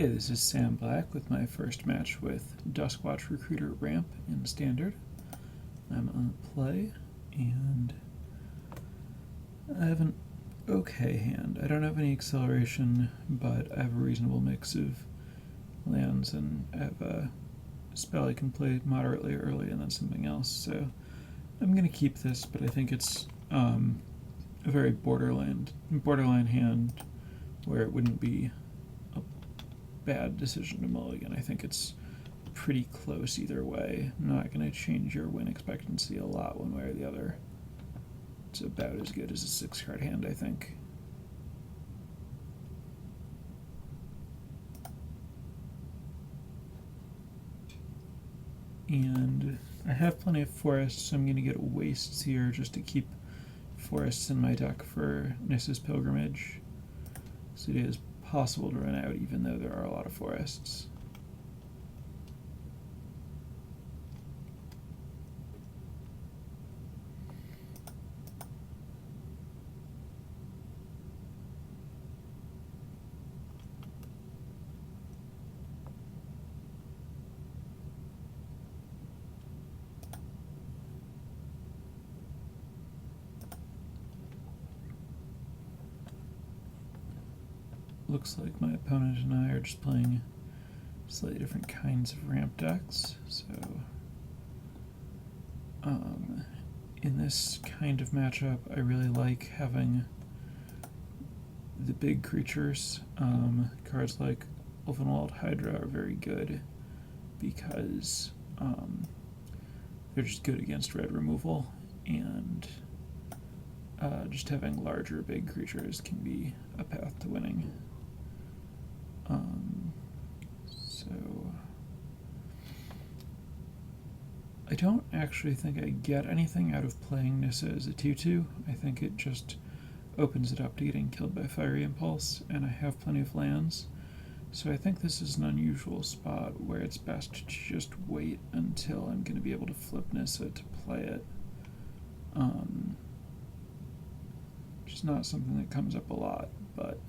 Hey, this is Sam Black with my first match with Duskwatch Recruiter Ramp in Standard. I'm on play, and I have an okay hand. I don't have any acceleration, but I have a reasonable mix of lands, and I have a spell I can play moderately early and then something else, so I'm going to keep this, but I think it's a very borderline hand where it wouldn't be a bad decision to mulligan. I think it's pretty close either way. I'm not going to change your win expectancy a lot one way or the other. It's about as good as a 6-card hand, I think. And I have plenty of forests, so I'm going to get wastes here just to keep forests in my deck for Nissa's Pilgrimage. So it is possible to run out even though there are a lot of forests. Looks like my opponent and I are just playing slightly different kinds of ramp decks, so in this kind of matchup I really like having the big creatures. Cards like Ulvenwald Hydra are very good because they're just good against red removal, and just having larger big creatures can be a path to winning. So I don't actually think I get anything out of playing Nissa as a 2/2. I think it just opens it up to getting killed by Fiery Impulse, and I have plenty of lands. So I think this is an unusual spot where it's best to just wait until I'm going to be able to flip Nissa to play it. Which is not something that comes up a lot, but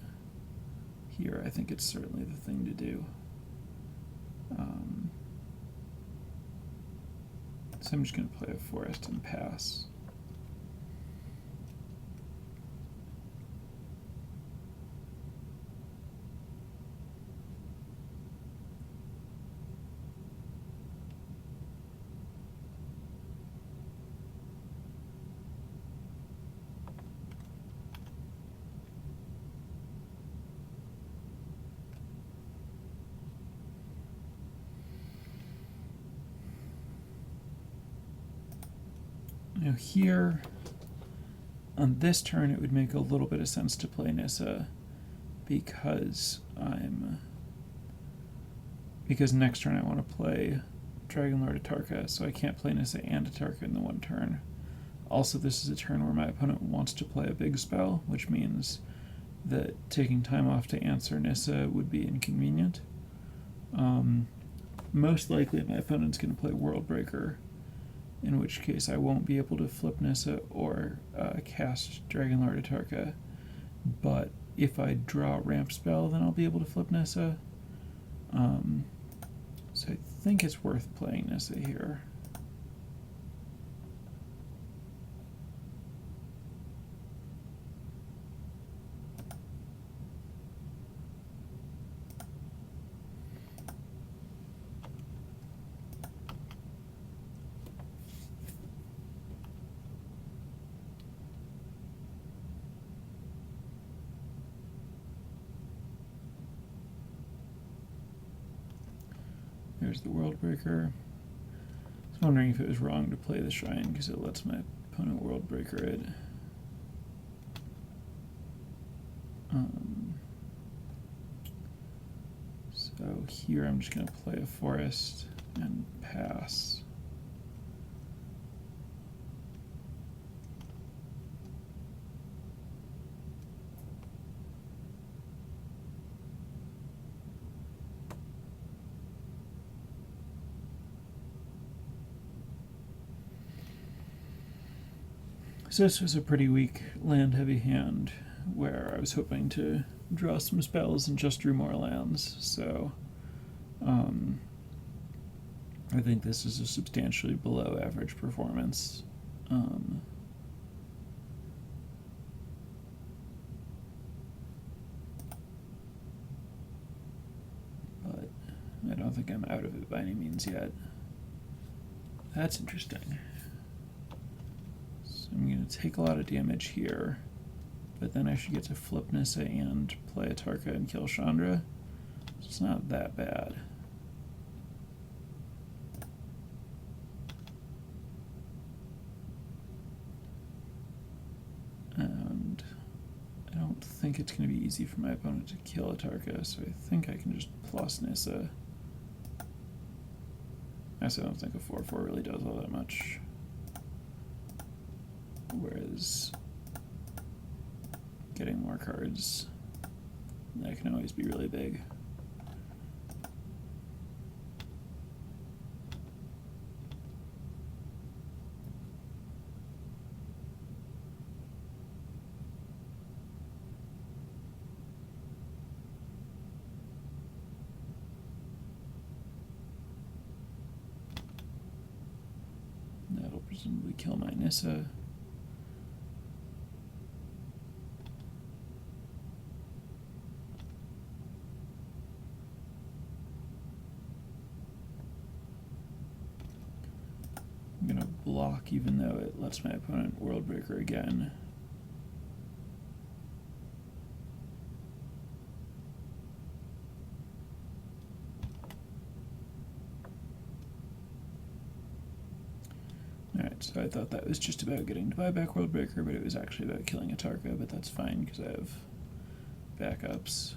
here I think it's certainly the thing to do. So I'm just going to play a forest and pass. Now here, on this turn, it would make a little bit of sense to play Nissa because next turn I want to play Dragonlord Atarka, so I can't play Nissa and Atarka in the one turn. Also, this is a turn where my opponent wants to play a big spell, which means that taking time off to answer Nissa would be inconvenient. Most likely my opponent's going to play Worldbreaker, in which case I won't be able to flip Nissa or cast Dragonlord Atarka, but if I draw a ramp spell, then I'll be able to flip Nissa. So I think it's worth playing Nissa here. There's the Worldbreaker. I was wondering if it was wrong to play the Shrine because it lets my opponent Worldbreaker it. So here I'm just going to play a forest and pass. So this was a pretty weak land-heavy hand where I was hoping to draw some spells and just drew more lands, so I think this is a substantially below average performance. But I don't think I'm out of it by any means yet. That's interesting. So I'm going to take a lot of damage here, but then I should get to flip Nissa and play Atarka and kill Chandra. So it's not that bad. And I don't think it's going to be easy for my opponent to kill Atarka, so I think I can just plus Nissa. I also don't think a 4/4 really does all that much. Whereas getting more cards, that can always be really big. That'll presumably kill my Nissa. I'm going to block even though it lets my opponent Worldbreaker again. Alright, so I thought that was just about getting to buy back Worldbreaker, but it was actually about killing Atarka, but that's fine because I have backups.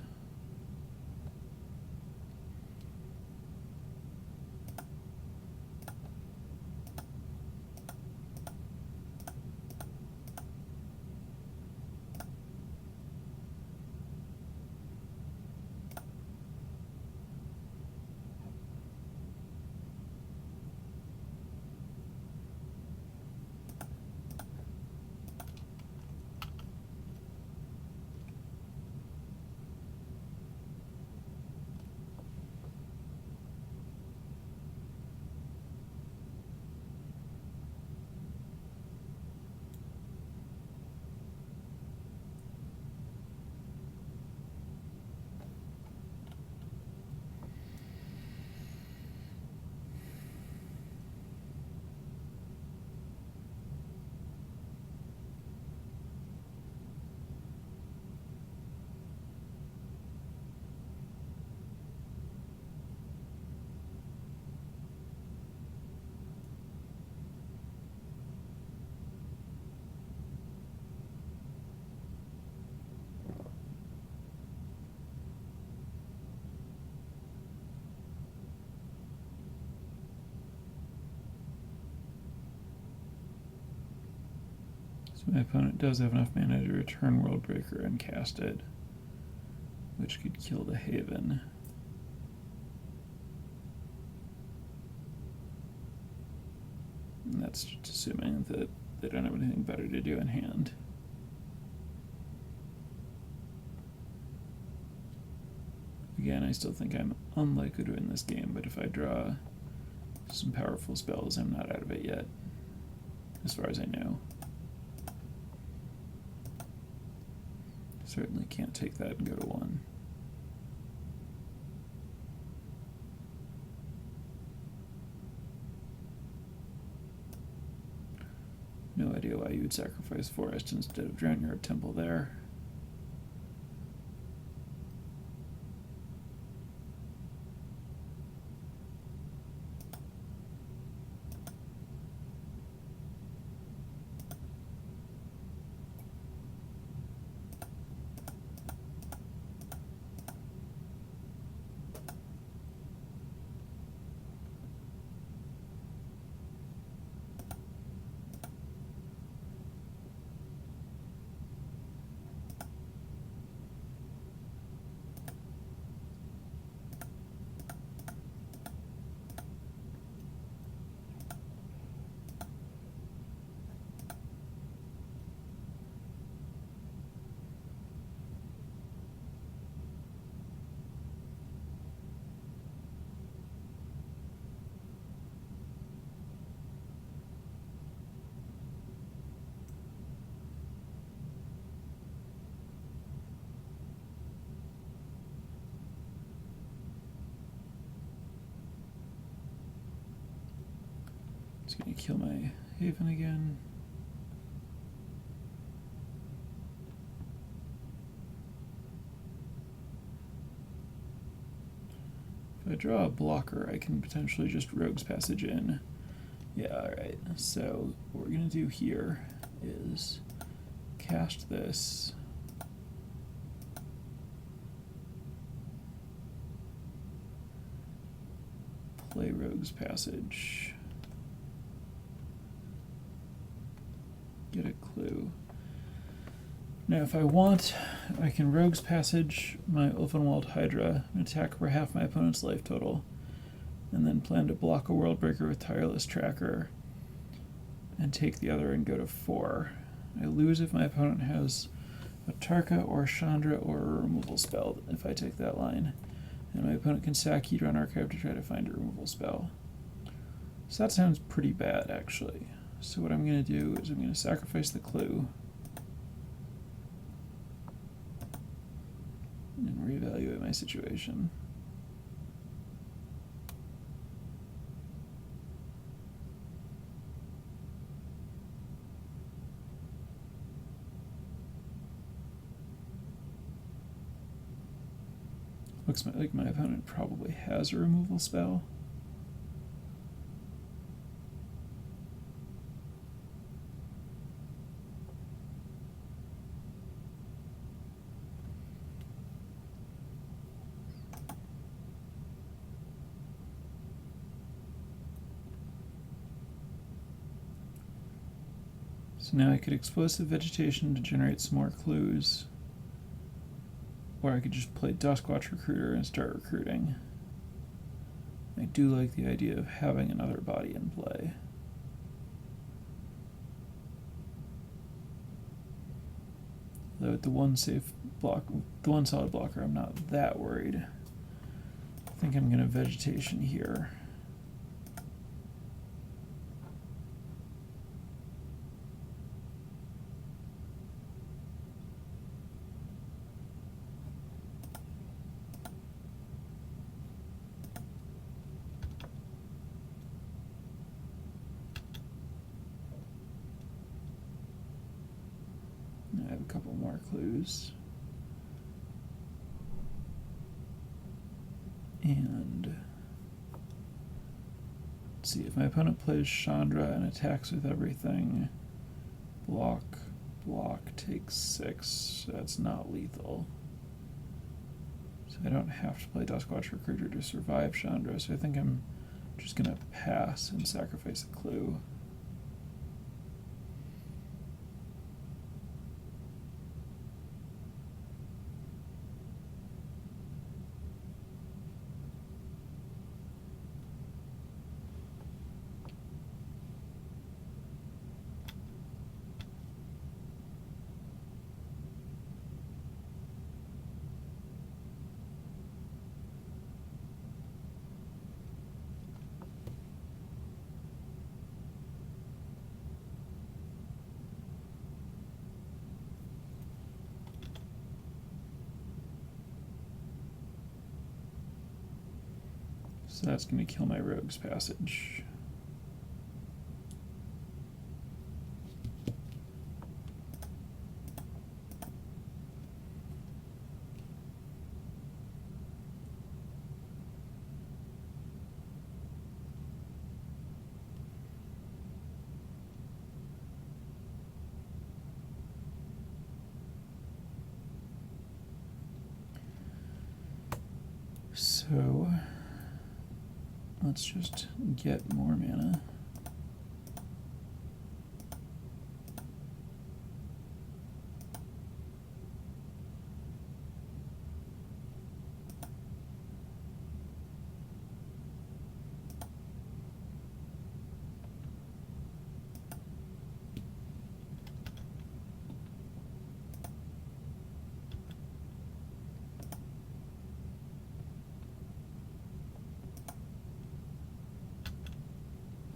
My opponent does have enough mana to return Worldbreaker and cast it, which could kill the Haven. And that's just assuming that they don't have anything better to do in hand. Again, I still think I'm unlikely to win this game, but if I draw some powerful spells, I'm not out of it yet, as far as I know. Certainly can't take that and go to 1. No idea why you would sacrifice Forest instead of Drownyard Temple there. going to kill my Haven again. If I draw a blocker, I can potentially just Rogue's Passage in. Yeah, alright. So what we're going to do here is cast this. Play Rogue's Passage. Get a clue. Now if I want, I can Rogue's Passage my Ulvenwald Hydra and attack for half my opponent's life total, and then plan to block a Worldbreaker with Tireless Tracker and take the other and go to 4. I lose if my opponent has a Tarka or a Chandra or a removal spell if I take that line, and my opponent can sack Hedron Archive to try to find a removal spell. So that sounds pretty bad, actually. So what I'm going to do is I'm going to sacrifice the clue and reevaluate my situation. Looks like my opponent probably has a removal spell. So now I could Explosive Vegetation to generate some more clues, or I could just play Duskwatch Recruiter and start recruiting. I do like the idea of having another body in play. Though with the one safe block, the one solid blocker, I'm not that worried. I think I'm going to Vegetation here. I have a couple more clues. And let's see, if my opponent plays Chandra and attacks with everything, block, takes 6, that's not lethal. So I don't have to play Duskwatch Recruiter to survive Chandra, so I think I'm just going to pass and sacrifice a clue. So that's going to kill my Rogue's Passage. So let's just get more mana.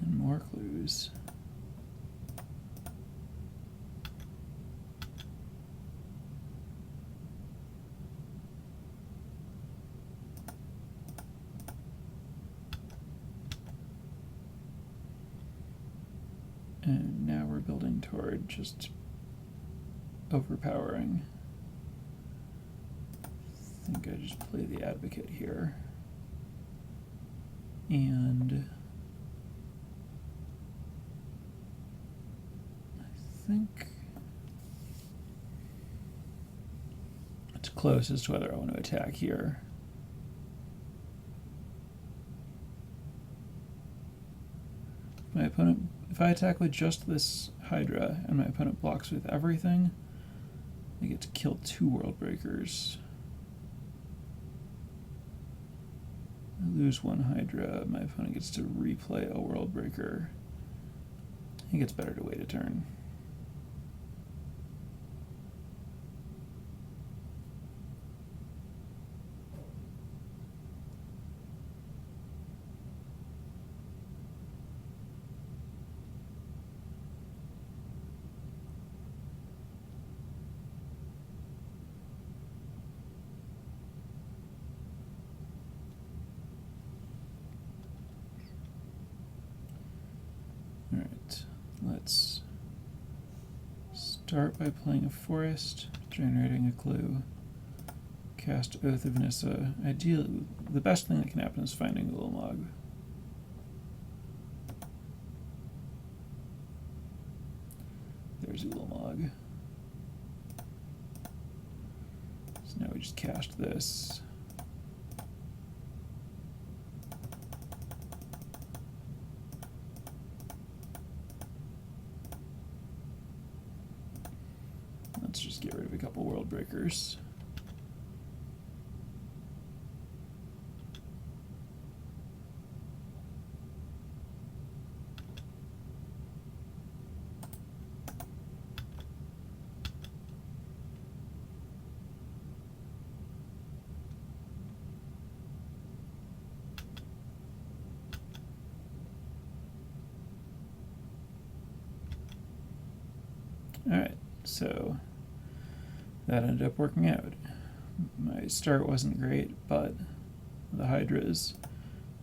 And more clues. we're building toward just overpowering. I think I just play the advocate here. And I think it's close as to whether I want to attack here. My opponent, if I attack with just this Hydra and my opponent blocks with everything, I get to kill 2 World Breakers. I lose 1 Hydra, my opponent gets to replay a World Breaker. I think it's better to wait a turn. Alright, let's start by playing a forest, generating a clue, cast Oath of Nissa. Ideally, the best thing that can happen is finding Ulamog. There's Ulamog. So now we just cast this. Let's just get rid of a couple World Breakers. Alright, so that ended up working out. My start wasn't great, but the Hydras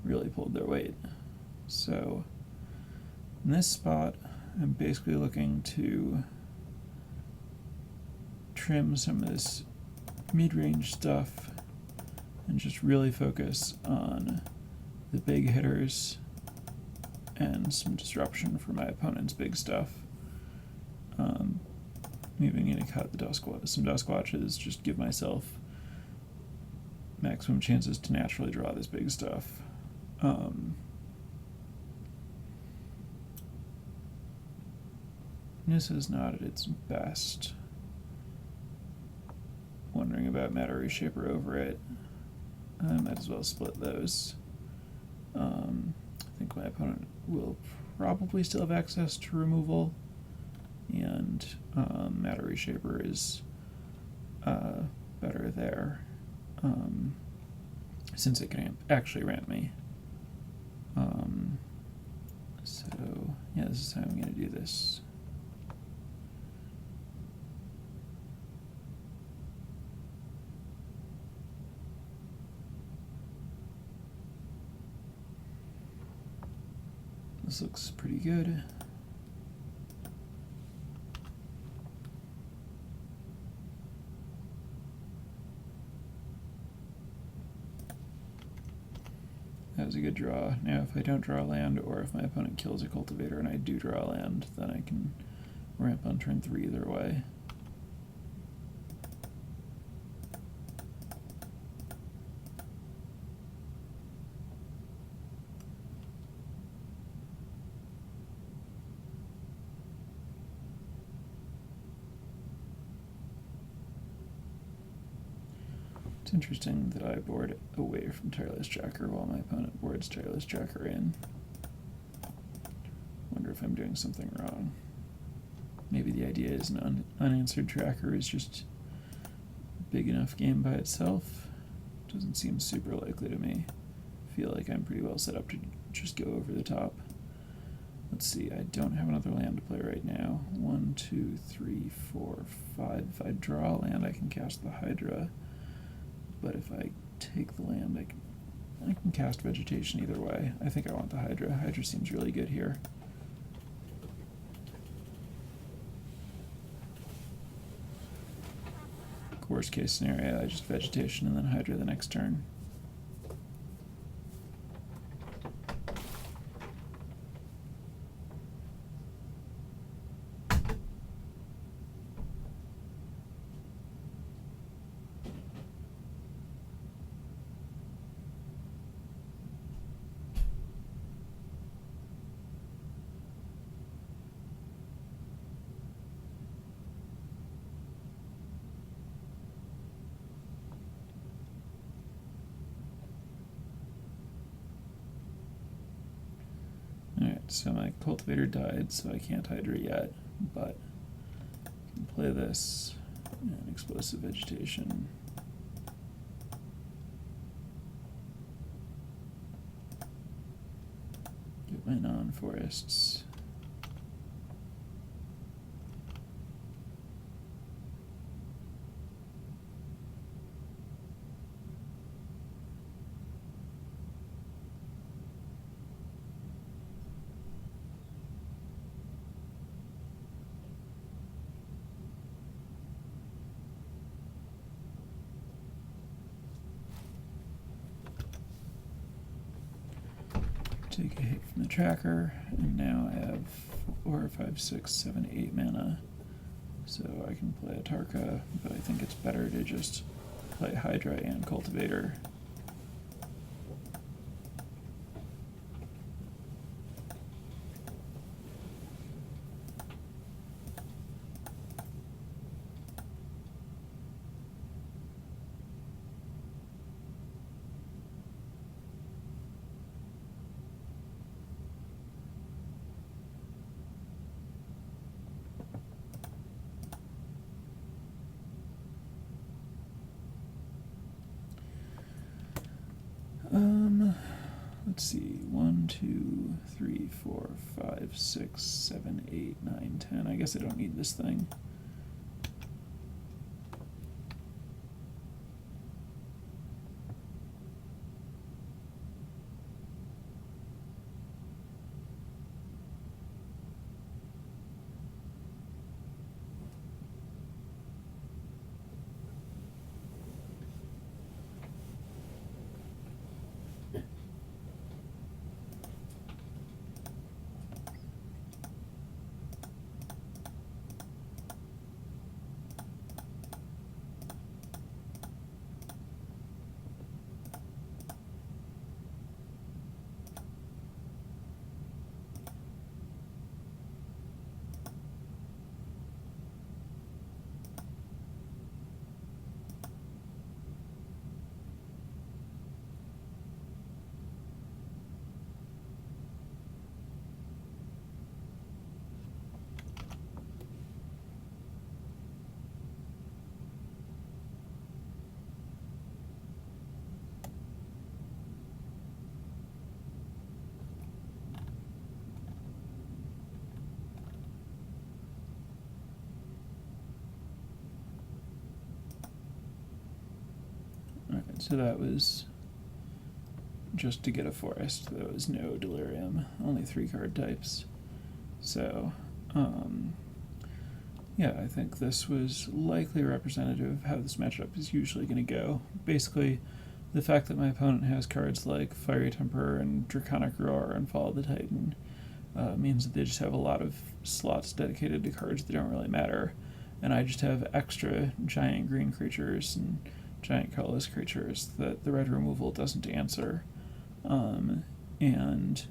really pulled their weight. So in this spot, I'm basically looking to trim some of this mid-range stuff and just really focus on the big hitters and some disruption for my opponent's big stuff. Maybe I need to cut the some Duskwatches, just give myself maximum chances to naturally draw this big stuff. Nissa's not at its best. Wondering about Matter Reshaper over it. I might as well split those. I think my opponent will probably still have access to removal, and Matter Reshaper is better there, since it can actually ramp me. So yeah, this is how I'm going to do this. This looks pretty good. That was a good draw. Now if I don't draw land, or if my opponent kills a cultivator and I do draw land, then I can ramp on turn 3 either way. It's interesting that I board away from Tireless Tracker while my opponent boards Tireless Tracker in. Wonder if I'm doing something wrong. Maybe the idea is an unanswered tracker is just a big enough game by itself. Doesn't seem super likely to me. I feel like I'm pretty well set up to just go over the top. Let's see, I don't have another land to play right now. 1, 2, 3, 4, 5. If I draw a land, I can cast the Hydra. But if I take the land, I can cast Vegetation either way. I think I want the Hydra. Hydra seems really good here. worst case scenario, I just vegetation and then Hydra the next turn. Alright, so my cultivator died, so I can't Hydra yet, but I can play this and explosive vegetation. Get my non-forests. Take a hit from the tracker, and now I have 4, 5, 6, 7, 8 mana. So I can play a Tarka, but I think it's better to just play Hydra and Cultivator. Let's see, 1, 2, 3, 4, 5, 6, 7, 8, 9, 10. I guess I don't need this thing. Alright, so that was just to get a forest. There was no delirium, only 3 card types. So, yeah, I think this was likely representative of how this matchup is usually going to go. Basically, the fact that my opponent has cards like Fiery Temper and Draconic Roar and Fall of the Titan means that they just have a lot of slots dedicated to cards that don't really matter. And I just have extra giant green creatures and giant colorless creatures that the red removal doesn't answer. And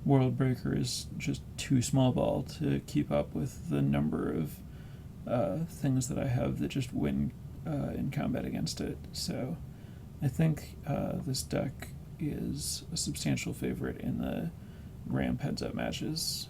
World Breaker is just too small ball to keep up with the number of things that I have that just win in combat against it. So I think this deck is a substantial favorite in the ramp heads-up matches.